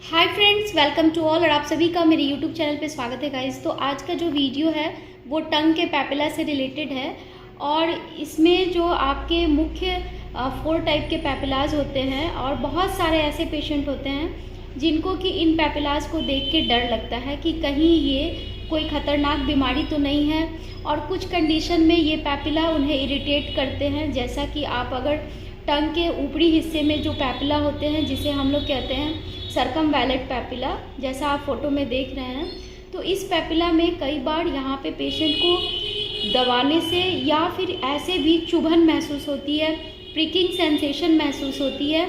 Hi friends, welcome to all. और आप सभी का मेरे यूट्यूब चैनल पे स्वागत है गाइस। तो आज का जो वीडियो है वो टंग के पैपिला से रिलेटेड है और इसमें जो आपके मुख्य 4 टाइप के पैपिलाज होते हैं और बहुत सारे ऐसे पेशेंट होते हैं जिनको कि इन पैपिलाज को देख के डर लगता है कि कहीं ये कोई ख़तरनाक बीमारी तो नहीं है। और कुछ कंडीशन में ये पैपिला उन्हें इरिटेट करते हैं, जैसा कि आप अगर टंग के ऊपरी हिस्से में जो पैपिला होते हैं जिसे हम लोग कहते हैं सर्कमवैलेट पैपिला, जैसा आप फोटो में देख रहे हैं, तो इस पैपिला में कई बार यहाँ पे पेशेंट को दबाने से या फिर ऐसे भी चुभन महसूस होती है, प्रिकिंग सेंसेशन महसूस होती है।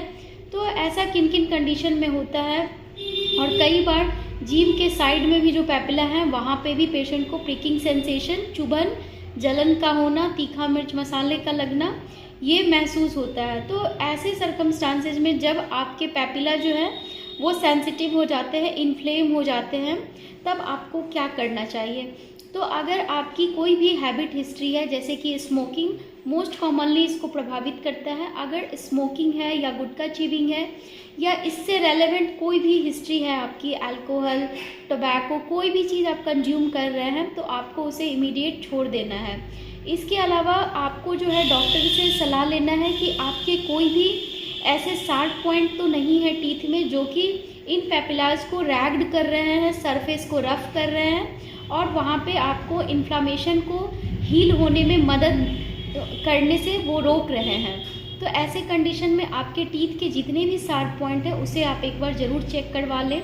तो ऐसा किन किन कंडीशन में होता है। और कई बार जीभ के साइड में भी जो पैपिला है वहाँ पे भी पेशेंट को प्रिकिंग सेंसेशन, चुभन, जलन का होना, तीखा मिर्च मसाले का लगना ये महसूस होता है। तो ऐसे सर्कमस्टांसेस में जब आपके पैपिला जो है वो सेंसिटिव हो जाते हैं, इन्फ्लेम हो जाते हैं, तब आपको क्या करना चाहिए। तो अगर आपकी कोई भी हैबिट हिस्ट्री है, जैसे कि स्मोकिंग मोस्ट कॉमनली इसको प्रभावित करता है। अगर स्मोकिंग है या गुटखा चीविंग है या इससे रेलेवेंट कोई भी हिस्ट्री है आपकी, अल्कोहल, टोबैको, कोई भी चीज़ आप कंज्यूम कर रहे हैं, तो आपको उसे इमीडिएट छोड़ देना है। इसके अलावा आपको जो है डॉक्टर से सलाह लेना है कि आपके कोई भी ऐसे शार्प पॉइंट तो नहीं है टीथ में जो कि इन पैपिलाज को रैग्ड कर रहे हैं, सरफेस को रफ कर रहे हैं और वहाँ पे आपको इन्फ्लामेशन को हील होने में मदद करने से वो रोक रहे हैं। तो ऐसे कंडीशन में आपके टीथ के जितने भी शार्प पॉइंट है उसे आप एक बार ज़रूर चेक करवा लें।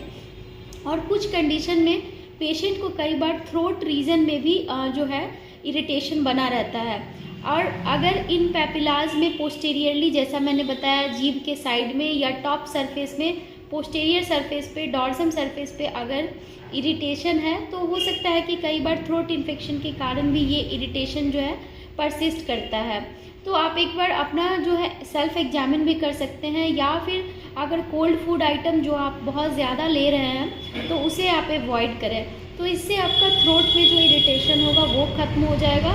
और कुछ कंडीशन में पेशेंट को कई बार थ्रोट रीजन में भी जो है इरिटेशन बना रहता है। और अगर इन पैपिलाज में पोस्टीरियरली, जैसा मैंने बताया, जीभ के साइड में या टॉप सरफेस में, पोस्टीरियर सरफेस पे, डॉर्सम सरफेस पे अगर इरिटेशन है, तो हो सकता है कि कई बार थ्रोट इन्फेक्शन के कारण भी ये इरिटेशन जो है परसिस्ट करता है। तो आप एक बार अपना जो है सेल्फ एग्जामिन भी कर सकते हैं, या फिर अगर कोल्ड फूड आइटम जो आप बहुत ज़्यादा ले रहे हैं तो उसे आप अवॉइड करें। तो इससे आपका थ्रोट में जो इरिटेशन होगा वो ख़त्म हो जाएगा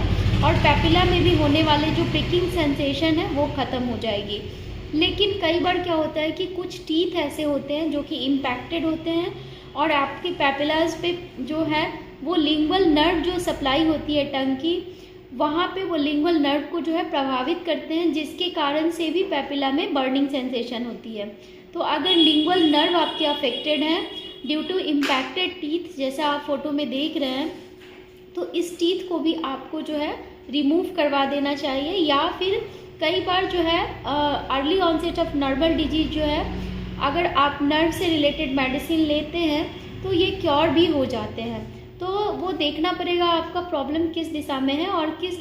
और पैपिला में भी होने वाले जो प्रिकिंग सेंसेशन है वो ख़त्म हो जाएगी। लेकिन कई बार क्या होता है कि कुछ टीथ ऐसे होते हैं जो कि इम्पैक्टेड होते हैं और आपके पैपिलाज पे जो है वो लिंगुअल नर्व जो सप्लाई होती है टंग की, वहाँ पे वो लिंगुअल नर्व को जो है प्रभावित करते हैं, जिसके कारण से भी पैपिला में बर्निंग सेंसेशन होती है। तो अगर लिंगुअल नर्व आपके अफेक्टेड हैं ड्यू टू इम्पैक्टेड टीथ, जैसा आप फोटो में देख रहे हैं, तो इस टीथ को भी आपको जो है रिमूव करवा देना चाहिए। या फिर कई बार जो है early onset of Narwal disease जो है, अगर आप नर्व से रिलेटेड मेडिसिन लेते हैं तो ये क्योर भी हो जाते हैं। तो वो देखना पड़ेगा आपका प्रॉब्लम किस दिशा में है और किस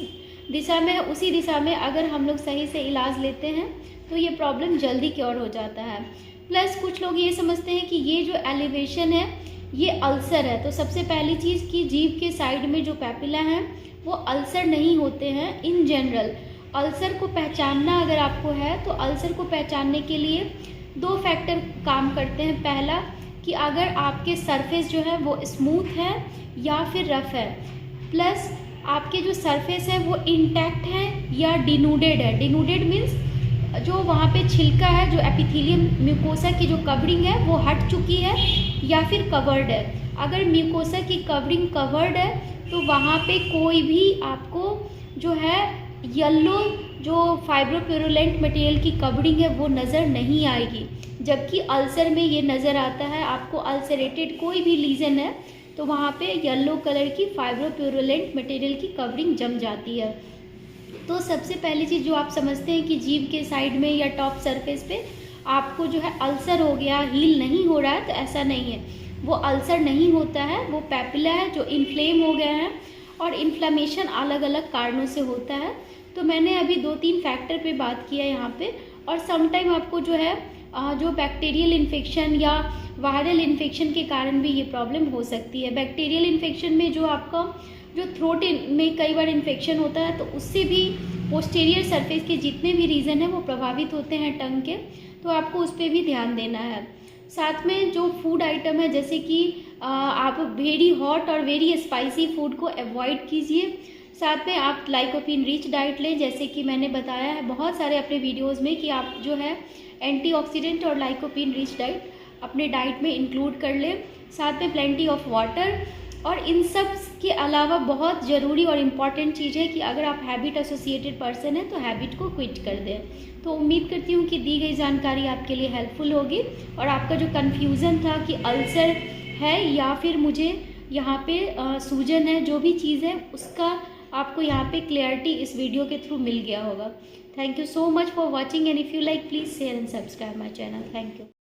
दिशा में है, उसी दिशा में अगर हम लोग सही से इलाज लेते हैं तो ये प्रॉब्लम जल्दी क्योर हो जाता है। प्लस कुछ लोग ये समझते हैं कि ये जो एलिवेशन है ये अल्सर है। तो सबसे पहली चीज़ कि जीभ के साइड में जो पैपिला हैं वो अल्सर नहीं होते हैं इन जनरल। अल्सर को पहचानना अगर आपको है तो अल्सर को पहचानने के लिए 2 फैक्टर काम करते हैं। पहला कि अगर आपके सरफेस जो है वो स्मूथ है या फिर रफ है, प्लस आपके जो सरफेस है वो इंटैक्ट है या डिनूडेड है। डिनूडेड मीन्स जो वहाँ पे छिलका है, जो एपिथेलियम म्यूकोसा की जो कवरिंग है वो हट चुकी है या फिर कवर्ड है। अगर म्यूकोसा की कवरिंग कवर्ड है तो वहाँ पे कोई भी आपको जो है येलो जो फाइब्रोप्यूरुलेंट मटेरियल की कवरिंग है वो नज़र नहीं आएगी। जबकि अल्सर में ये नज़र आता है। आपको अल्सरेटेड कोई भी लीजन है तो वहाँ पे येलो कलर की फाइब्रोप्यूरुलेंट मटेरियल की कवरिंग जम जाती है। तो सबसे पहली चीज़ जो आप समझते हैं कि जीभ के साइड में या टॉप सरफेस पे आपको जो है अल्सर हो गया, हील नहीं हो रहा है, तो ऐसा नहीं है। वो अल्सर नहीं होता है, वो पैपिला है जो इन्फ्लेम हो गया है और इन्फ्लामेशन अलग अलग कारणों से होता है। तो मैंने अभी 2-3 फैक्टर पे बात किया यहाँ पे। और समटाइम आपको जो है जो बैक्टीरियल इन्फेक्शन या वायरल इन्फेक्शन के कारण भी ये प्रॉब्लम हो सकती है। बैक्टीरियल इन्फेक्शन में जो आपका जो थ्रोट में कई बार इन्फेक्शन होता है तो उससे भी पोस्टीरियर सरफेस के जितने भी रीजन हैं वो प्रभावित होते हैं टंग के, तो आपको उस पर भी ध्यान देना है। साथ में जो फूड आइटम है, जैसे कि आप वेरी हॉट और वेरी स्पाइसी फूड को अवॉइड कीजिए। साथ में आप लाइकोपीन रिच डाइट लें, जैसे कि मैंने बताया है बहुत सारे अपने वीडियोज़ में कि आप जो है एंटीऑक्सीडेंट और लाइकोपीन रिच डाइट अपने डाइट में इंक्लूड कर लें, साथ में प्लेंटी ऑफ वाटर। और इन सब के अलावा बहुत ज़रूरी और इम्पॉर्टेंट चीज़ है कि अगर आप हैबिट एसोसिएटेड पर्सन हैं तो हैबिट को क्विट कर दें। तो उम्मीद करती हूँ कि दी गई जानकारी आपके लिए हेल्पफुल होगी और आपका जो कन्फ्यूज़न था कि अल्सर है या फिर मुझे यहाँ पे सूजन है, जो भी चीज़ है उसका आपको यहाँ पे क्लियरिटी इस वीडियो के थ्रू मिल गया होगा। Thank you so much for watching and if you like please share and subscribe my channel. Thank you.